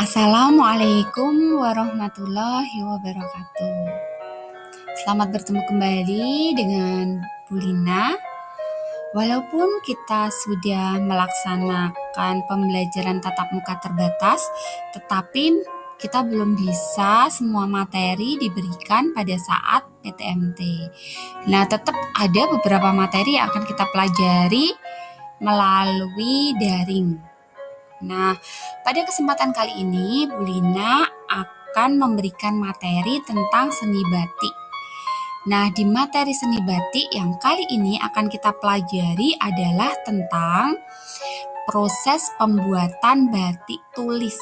Assalamualaikum warahmatullahi wabarakatuh. Selamat bertemu kembali dengan Bu Lina. Walaupun kita sudah melaksanakan pembelajaran tatap muka terbatas, tetapi kita belum bisa semua materi diberikan pada saat PTMT. Nah, tetap ada beberapa materi yang akan kita pelajari melalui daring. Nah, pada kesempatan kali ini, Bu Lina akan memberikan materi tentang seni batik. Nah, di materi seni batik yang kali ini akan kita pelajari adalah tentang proses pembuatan batik tulis.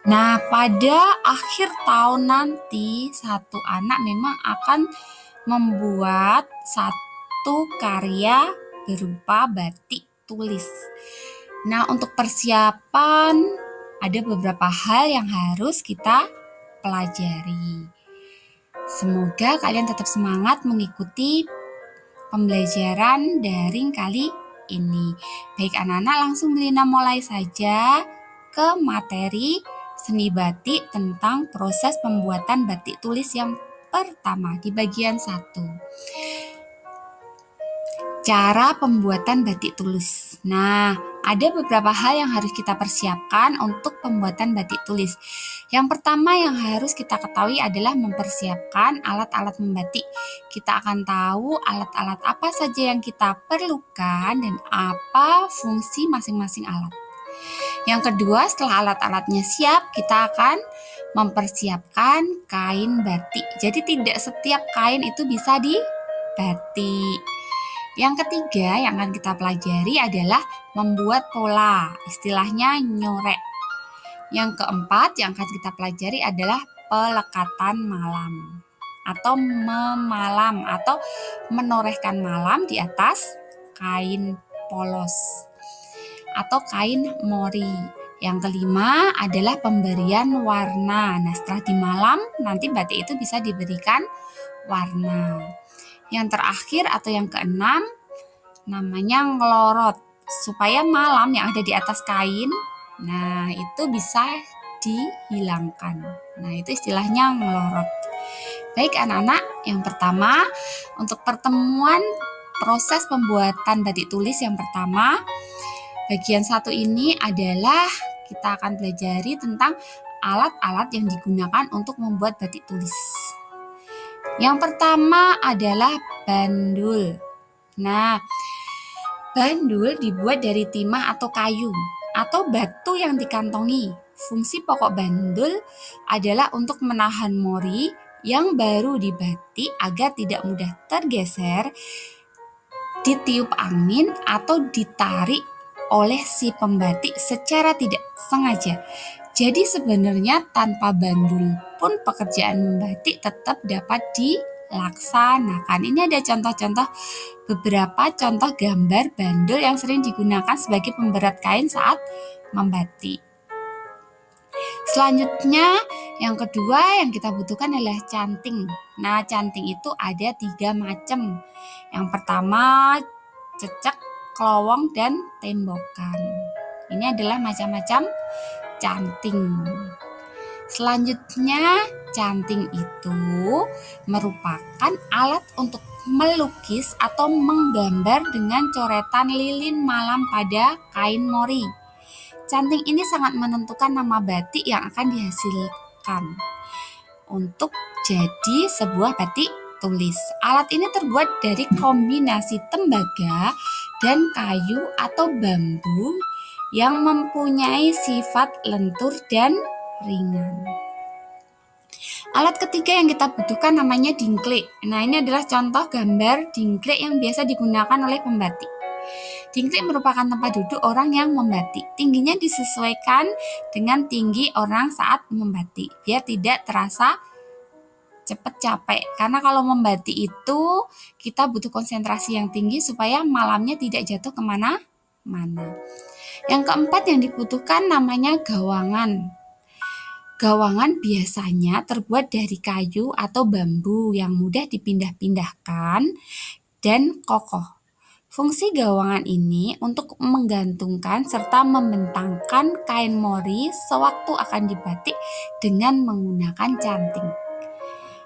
Nah, pada akhir tahun nanti, satu anak memang akan membuat satu karya berupa batik tulis. Nah, untuk persiapan ada beberapa hal yang harus kita pelajari. Semoga kalian tetap semangat mengikuti pembelajaran daring kali ini. Baik anak-anak, langsung Lina mulai saja ke materi seni batik tentang proses pembuatan batik tulis yang pertama di bagian 1. Cara pembuatan batik tulis. Nah, ada beberapa hal yang harus kita persiapkan untuk pembuatan batik tulis. Yang pertama yang harus kita ketahui adalah mempersiapkan alat-alat membatik. Kita akan tahu alat-alat apa saja yang kita perlukan dan apa fungsi masing-masing alat. Yang kedua, setelah alat-alatnya siap, kita akan mempersiapkan kain batik. Jadi tidak setiap kain itu bisa dibatik. Yang ketiga yang akan kita pelajari adalah membuat pola, istilahnya nyorek. Yang keempat yang akan kita pelajari adalah pelekatan malam atau memalam atau menorehkan malam di atas kain polos atau kain mori. Yang kelima adalah pemberian warna. Nah, setelah di malam nanti batik itu bisa diberikan warna. Yang terakhir atau yang keenam namanya ngelorot, supaya malam yang ada di atas kain, nah itu bisa dihilangkan. Nah, itu istilahnya ngelorot. Baik anak-anak, yang pertama untuk pertemuan proses pembuatan batik tulis yang pertama, bagian 1 ini adalah kita akan pelajari tentang alat-alat yang digunakan untuk membuat batik tulis. Yang pertama adalah bandul. Nah, bandul dibuat dari timah atau kayu atau batu yang dikantongi. Fungsi pokok bandul adalah untuk menahan mori yang baru dibatik agar tidak mudah tergeser, ditiup angin atau ditarik oleh si pembatik secara tidak sengaja. Jadi sebenarnya tanpa bandul pun pekerjaan membatik tetap dapat dilaksanakan. Ini ada contoh-contoh, beberapa contoh gambar bandul yang sering digunakan sebagai pemberat kain saat membatik. Selanjutnya, yang kedua yang kita butuhkan adalah canting. Nah, canting itu ada 3 macam. Yang pertama, cecek, kelowong, dan tembokan. Ini adalah macam-macam canting. Selanjutnya, canting itu merupakan alat untuk melukis atau menggambar dengan coretan lilin malam pada kain mori. Canting ini sangat menentukan nama batik yang akan dihasilkan untuk jadi sebuah batik tulis. Alat ini terbuat dari kombinasi tembaga dan kayu atau bambu yang mempunyai sifat lentur dan ringan. Alat ketiga yang kita butuhkan namanya dingklik. Nah, ini adalah contoh gambar dingklik yang biasa digunakan oleh pembatik. Dingklik merupakan tempat duduk orang yang membatik. Tingginya disesuaikan dengan tinggi orang saat membatik, biar tidak terasa cepat capek. Karena kalau membatik itu kita butuh konsentrasi yang tinggi supaya malamnya tidak jatuh kemana-mana. Yang keempat yang dibutuhkan namanya gawangan. Gawangan biasanya terbuat dari kayu atau bambu yang mudah dipindah-pindahkan dan kokoh. Fungsi gawangan ini untuk menggantungkan serta membentangkan kain mori sewaktu akan dibatik dengan menggunakan canting.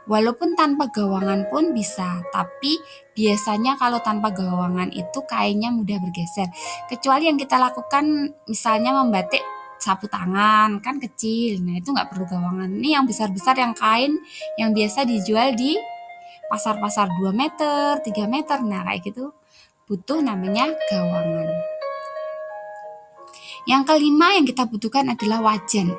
Walaupun tanpa gawangan pun bisa, tapi biasanya kalau tanpa gawangan itu kainnya mudah bergeser. Kecuali yang kita lakukan misalnya membatik sapu tangan, kan kecil. Nah, itu nggak perlu gawangan. Ini yang besar-besar yang kain yang biasa dijual di pasar-pasar 2 meter, 3 meter. Nah, kayak gitu butuh namanya gawangan. Yang kelima yang kita butuhkan adalah wajan.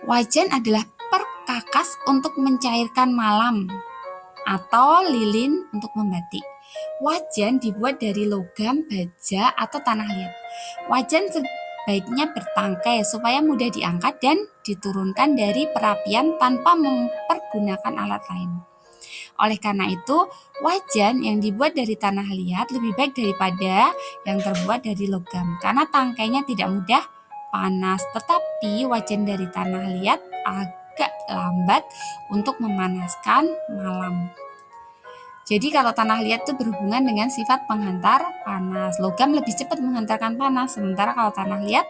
Wajan adalah perkakas untuk mencairkan malam atau lilin untuk membatik. Wajan dibuat dari logam, baja, atau tanah liat. Wajan sebaiknya bertangkai supaya mudah diangkat dan diturunkan dari perapian tanpa mempergunakan alat lain. Oleh karena itu, wajan yang dibuat dari tanah liat lebih baik daripada yang terbuat dari logam karena tangkainya tidak mudah panas. Tetapi wajan dari tanah liat agak lambat untuk memanaskan malam. Jadi kalau tanah liat itu berhubungan dengan sifat penghantar panas. Logam lebih cepat menghantarkan panas, sementara kalau tanah liat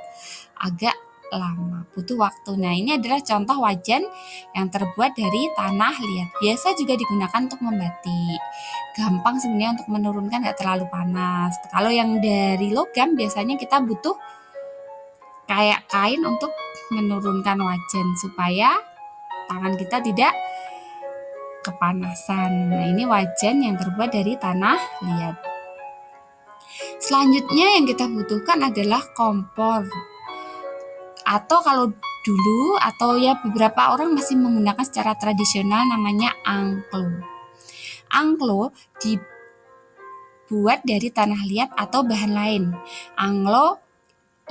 agak lama, butuh waktu. Nah, ini adalah contoh wajan yang terbuat dari tanah liat. Biasa juga digunakan untuk membatik. Gampang sebenarnya untuk menurunkan, nggak terlalu panas. Kalau yang dari logam biasanya kita butuh kayak kain untuk menurunkan wajan supaya tangan kita tidak kepanasan. Nah, ini wajan yang terbuat dari tanah liat. Selanjutnya yang kita butuhkan adalah kompor. Atau kalau dulu atau ya beberapa orang masih menggunakan secara tradisional namanya angklo. Angklo dibuat dari tanah liat atau bahan lain. Angklo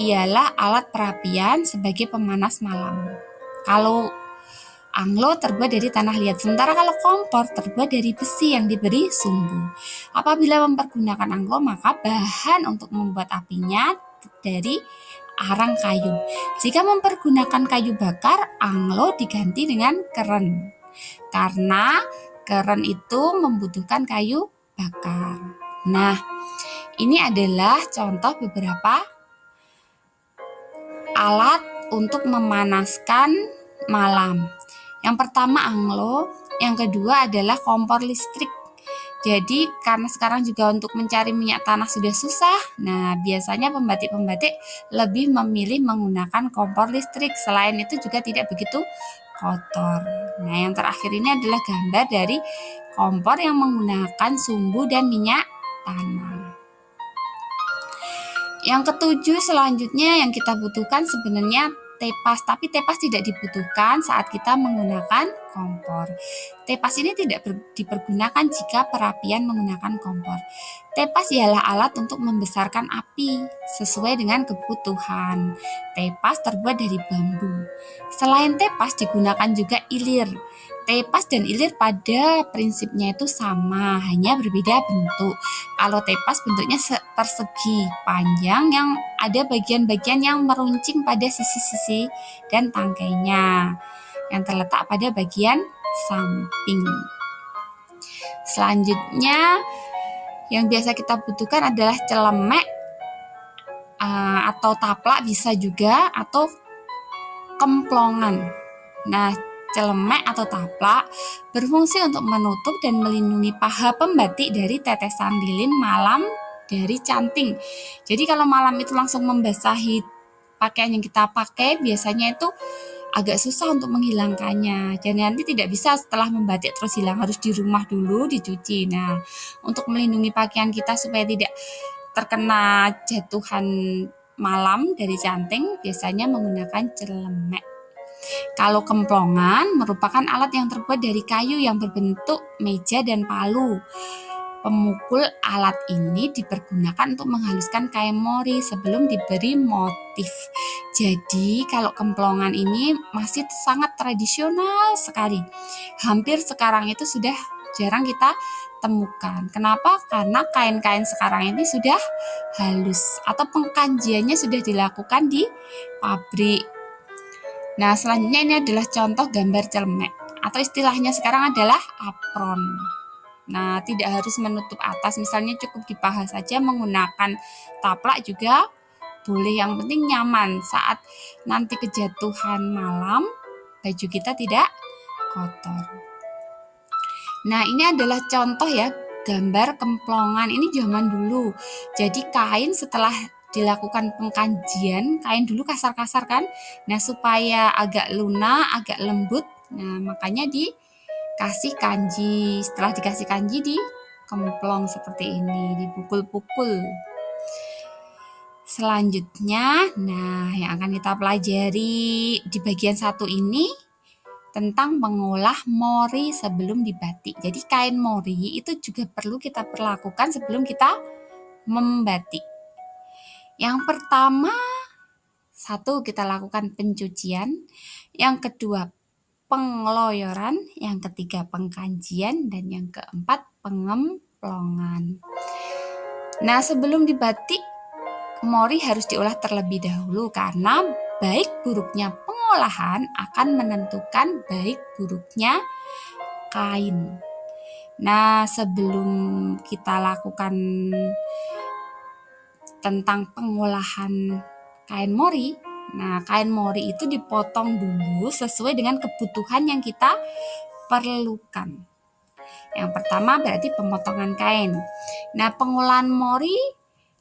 ialah alat perapian sebagai pemanas malam. Kalau anglo terbuat dari tanah liat, sementara kalau kompor terbuat dari besi yang diberi sumbu. Apabila mempergunakan anglo, maka bahan untuk membuat apinya dari arang kayu. Jika mempergunakan kayu bakar, anglo diganti dengan keren. Karena keren itu membutuhkan kayu bakar. Nah, ini adalah contoh beberapa alat untuk memanaskan malam. Yang pertama anglo, yang kedua adalah kompor listrik. Jadi karena sekarang juga untuk mencari minyak tanah sudah susah, nah biasanya pembatik-pembatik lebih memilih menggunakan kompor listrik. Selain itu juga tidak begitu kotor. Nah, yang terakhir ini adalah gambar dari kompor yang menggunakan sumbu dan minyak tanah. Yang ketujuh selanjutnya yang kita butuhkan sebenarnya tepas, tapi tepas tidak dibutuhkan saat kita menggunakan kompor. Tepas ini tidak dipergunakan jika perapian menggunakan kompor. Tepas ialah alat untuk membesarkan api sesuai dengan kebutuhan. Tepas terbuat dari bambu. Selain tepas digunakan juga ilir. Tepas dan ilir pada prinsipnya itu sama, hanya berbeda bentuk. Kalau tepas bentuknya persegi panjang yang ada bagian-bagian yang meruncing pada sisi-sisi dan tangkainya yang terletak pada bagian samping. Selanjutnya yang biasa kita butuhkan adalah celemek atau taplak bisa juga, atau kemplongan. Nah, celemek atau taplak berfungsi untuk menutup dan melindungi paha pembatik dari tetesan lilin malam dari canting. Jadi kalau malam itu langsung membasahi pakaian yang kita pakai, biasanya itu agak susah untuk menghilangkannya. Dan nanti tidak bisa setelah membatik terus hilang, harus di rumah dulu dicuci. Nah, untuk melindungi pakaian kita supaya tidak terkena jatuhan malam dari canting, biasanya menggunakan celemek. Kalau kemplongan merupakan alat yang terbuat dari kayu yang berbentuk meja dan palu. Pemukul alat ini dipergunakan untuk menghaluskan kain mori sebelum diberi motif. Jadi kalau kemplongan ini masih sangat tradisional sekali. Hampir sekarang itu sudah jarang kita temukan. Kenapa? Karena kain-kain sekarang ini sudah halus atau pengkajiannya sudah dilakukan di pabrik. Nah, selanjutnya ini adalah contoh gambar celemek atau istilahnya sekarang adalah apron. Nah, tidak harus menutup atas, misalnya cukup di paha saja menggunakan taplak juga boleh. Yang penting nyaman saat nanti kejatuhan malam, baju kita tidak kotor. Nah, ini adalah contoh ya, gambar kemplongan. Ini zaman dulu. Jadi kain setelah dilakukan pengkajian, kain dulu kasar-kasar kan. Nah, supaya agak lunak, agak lembut, nah makanya dikasih kanji. Setelah dikasih kanji, dikemplong seperti ini, dipukul-pukul. Selanjutnya, nah yang akan kita pelajari di bagian satu ini tentang mengolah mori sebelum dibatik. Jadi kain mori itu juga perlu kita perlakukan sebelum kita membatik. Yang pertama, satu, kita lakukan pencucian. Yang kedua, pengeloyoran. Yang ketiga, pengkajian. Dan yang keempat, pengemplongan. Nah, sebelum dibatik, mori harus diolah terlebih dahulu karena baik buruknya pengolahan akan menentukan baik buruknya kain. Nah, sebelum kita lakukan tentang pengolahan kain mori, nah kain mori itu dipotong dulu sesuai dengan kebutuhan yang kita perlukan. Yang pertama berarti pemotongan kain. Nah, pengolahan mori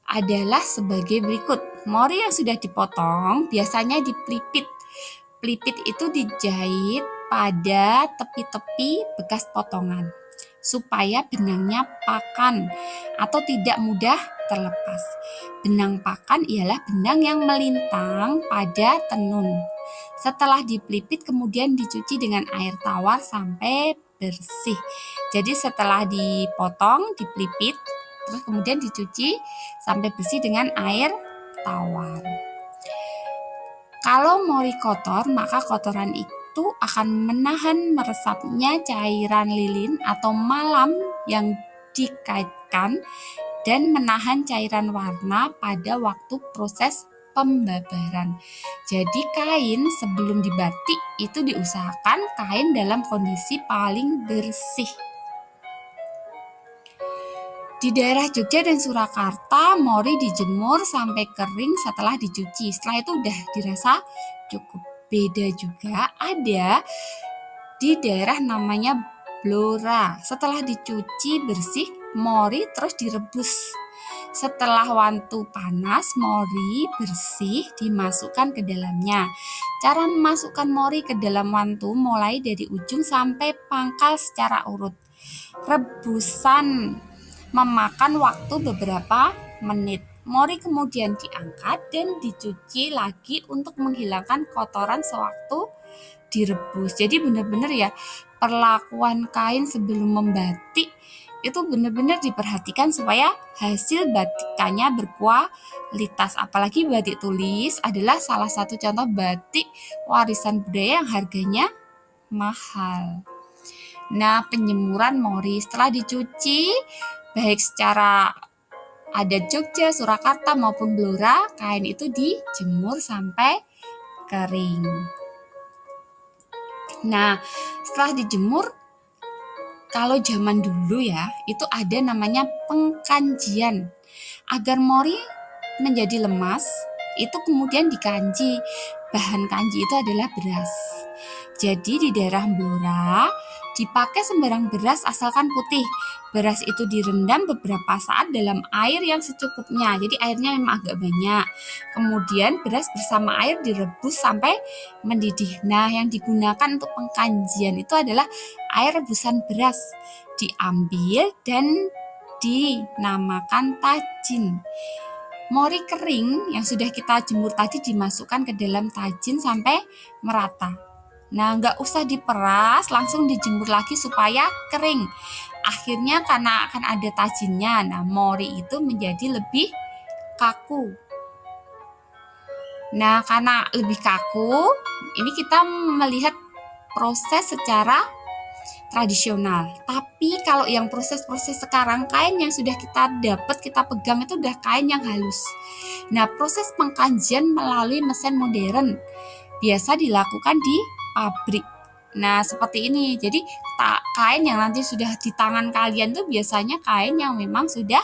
adalah sebagai berikut. Mori yang sudah dipotong biasanya dipelipit. Pelipit itu dijahit pada tepi-tepi bekas potongan supaya benangnya pakan atau tidak mudah terlepas. Benang pakan ialah benang yang melintang pada tenun. Setelah dipelipit kemudian dicuci dengan air tawar sampai bersih. Jadi setelah dipotong, dipelipit, terus kemudian dicuci sampai bersih dengan air tawar. Kalau mori kotor, maka kotoran itu akan menahan meresapnya cairan lilin atau malam yang dikaitkan dan menahan cairan warna pada waktu proses pembabaran. Jadi kain sebelum dibatik itu diusahakan kain dalam kondisi paling bersih. Di daerah Jogja dan Surakarta, mori dijemur sampai kering setelah dicuci. Setelah itu udah dirasa cukup. Beda juga ada di daerah namanya Blora. Setelah dicuci bersih, mori terus direbus. Setelah wantu panas, mori bersih dimasukkan ke dalamnya. Cara memasukkan mori ke dalam wantu mulai dari ujung sampai pangkal secara urut. Rebusan memakan waktu beberapa menit. Mori kemudian diangkat dan dicuci lagi untuk menghilangkan kotoran sewaktu direbus. Jadi benar-benar ya, perlakuan kain sebelum membatik itu benar-benar diperhatikan supaya hasil batikannya berkualitas. Apalagi batik tulis adalah salah satu contoh batik warisan budaya yang harganya mahal. Nah, penjemuran mori setelah dicuci, baik secara adat Jogja, Surakarta maupun Blora, kain itu dijemur sampai kering. Nah, setelah dijemur, kalau zaman dulu ya, itu ada namanya pengkanjian. Agar mori menjadi lemas, itu kemudian dikanji. Bahan kanji itu adalah beras. Jadi di daerah Blora dipakai sembarang beras asalkan putih. Beras itu direndam beberapa saat dalam air yang secukupnya. Jadi airnya memang agak banyak. Kemudian beras bersama air direbus sampai mendidih. Nah, yang digunakan untuk pengkanjian itu adalah air rebusan beras. Diambil dan dinamakan tajin. Mori kering yang sudah kita jemur tadi dimasukkan ke dalam tajin sampai merata. Nah, nggak usah diperas, langsung dijemur lagi supaya kering. Akhirnya karena akan ada tajinnya, nah mori itu menjadi lebih kaku. Nah, karena lebih kaku, ini kita melihat proses secara tradisional. Tapi kalau yang proses-proses sekarang, kain yang sudah kita dapat, kita pegang itu udah kain yang halus. Nah, proses pengkajian melalui mesin modern biasa dilakukan di pabrik. Nah, seperti ini. Jadi, kain yang nanti sudah di tangan kalian tuh biasanya kain yang memang sudah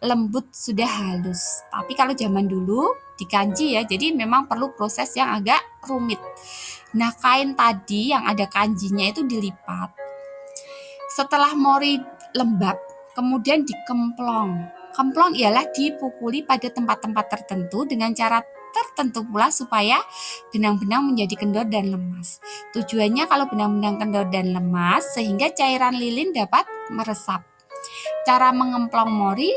lembut, sudah halus. Tapi kalau zaman dulu di kanji ya, jadi memang perlu proses yang agak rumit. Nah, kain tadi yang ada kanjinya itu dilipat. Setelah mori lembab, kemudian dikemplong. Kemplong ialah dipukuli pada tempat-tempat tertentu dengan cara tertentu pula supaya benang-benang menjadi kendor dan lemas. Tujuannya kalau benang-benang kendor dan lemas sehingga cairan lilin dapat meresap. Cara mengemplong mori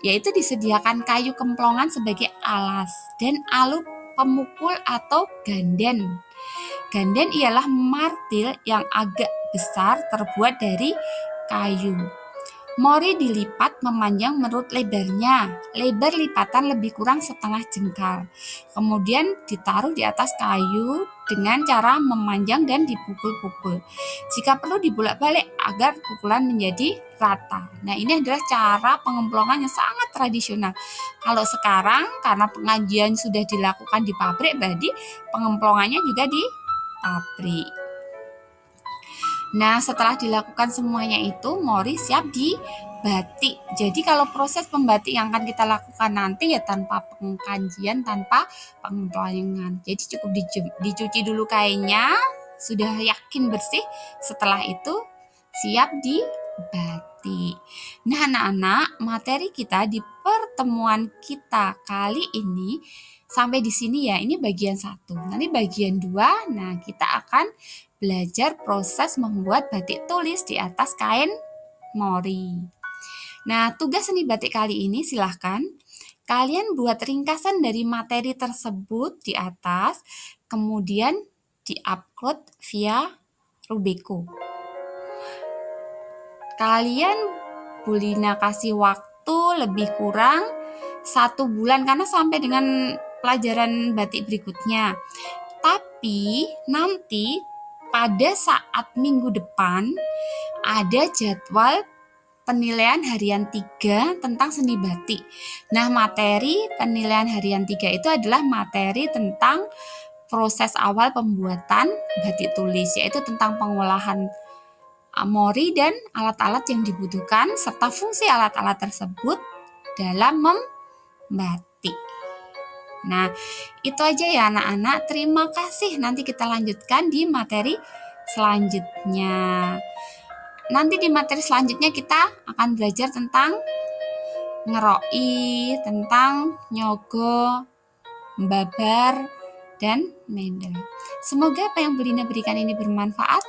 yaitu disediakan kayu kemplongan sebagai alas dan alu pemukul atau ganden. Ganden ialah martil yang agak besar terbuat dari kayu. Mori dilipat memanjang menurut lebarnya. Lebar lipatan lebih kurang setengah jengkal. Kemudian ditaruh di atas kayu dengan cara memanjang dan dipukul-pukul. Jika perlu dibolak-balik agar pukulan menjadi rata. Nah, ini adalah cara pengemplongan yang sangat tradisional. Kalau sekarang karena pengajian sudah dilakukan di pabrik, berarti pengemplongannya juga di pabrik. Nah, setelah dilakukan semuanya itu, mori siap dibatik. Jadi kalau proses pembatik yang akan kita lakukan nanti ya tanpa pengkajian, tanpa pengemplangan. Jadi cukup dicuci dulu kainnya, sudah yakin bersih. Setelah itu siap dibatik. Nah, anak-anak, materi kita di pertemuan kita kali ini sampai di sini ya. Ini bagian 1. Nanti bagian 2, nah kita akan belajar proses membuat batik tulis di atas kain mori. Nah, tugas seni batik kali ini silahkan kalian buat ringkasan dari materi tersebut di atas, kemudian di-upload via Rubeco. Kalian Bu Lina kasih waktu lebih kurang 1 bulan karena sampai dengan pelajaran batik berikutnya. Tapi nanti pada saat minggu depan ada jadwal penilaian harian 3 tentang seni batik. Nah, materi penilaian harian 3 itu adalah materi tentang proses awal pembuatan batik tulis, yaitu tentang pengolahan mori dan alat-alat yang dibutuhkan serta fungsi alat-alat tersebut dalam membatik. Nah, itu aja ya anak-anak. Terima kasih. Nanti kita lanjutkan di materi selanjutnya. Nanti di materi selanjutnya kita akan belajar tentang ngeroi, tentang nyogo, babar, dan mendel. Semoga apa yang Bu Lina berikan ini bermanfaat.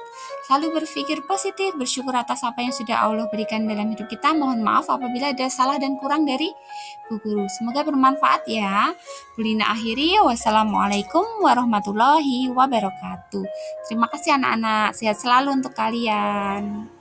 Selalu berpikir positif, bersyukur atas apa yang sudah Allah berikan dalam hidup kita. Mohon maaf apabila ada salah dan kurang dari Bu Guru. Semoga bermanfaat ya. Bu Lina akhiri. Wassalamualaikum warahmatullahi wabarakatuh. Terima kasih anak-anak. Sehat selalu untuk kalian.